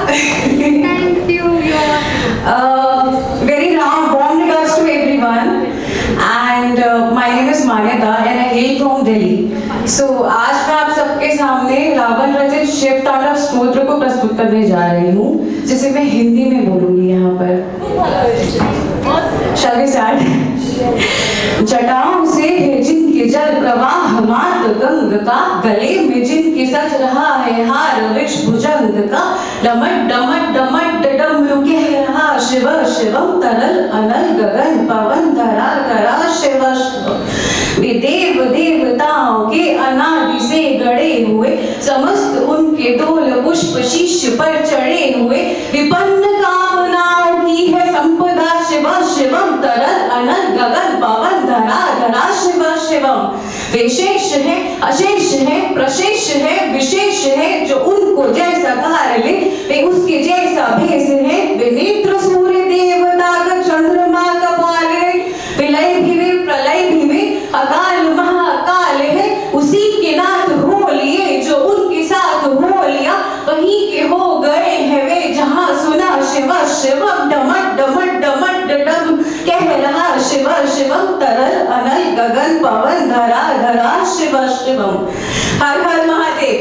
Thank you. Very warm regards to everyone. And my name is Manyata and I hail from Delhi. So आज मैं आप सबके सामने रावण रचित शिव तांडव स्तोत्र को प्रस्तुत करने जा रही हूँ, जिसे मैं हिंदी में बोलूँगी यहाँ पर। Shall we start? जटाओं से है जिनके जल प्रवाह मात गंग का, गले में जिनके सज रहा है हार विष भुजंग का, डमट डमट डमट डमरू कह रहा शिव शिवम, तरल अनल गगन पवन धरा करा शिव शिव। वे देव देवताओं के अनादि से गड़े हुए, समस्त उनके डोल पुष्प शीश पर चढ़े हुए, विपन्न कामनाओं की है संपदा शिव शिवम, तरल अनल गगन पवन धरा धरा शिव शिवम। वे शेष है अशेष है प्रशेष है विशेष है, जो उनको जैसा कार्य ले वे उसके जैसा भेष है। वे नेत्र सूर्य देवता का चंद्रमा का पाल है, विलय भी वे प्रलय भी वे अकाल महाकाल है। उसी के नाथ हो लिए जो उनके साथ हो लिया, वहीं के हो गए हैं वे जहाँ सुना शिव शिवम। डमट डमट डमट डम कह रहा शिव शिवम, तरल अनल गगन पवन धरा धरा शिव शिवम। हर हर महादेव।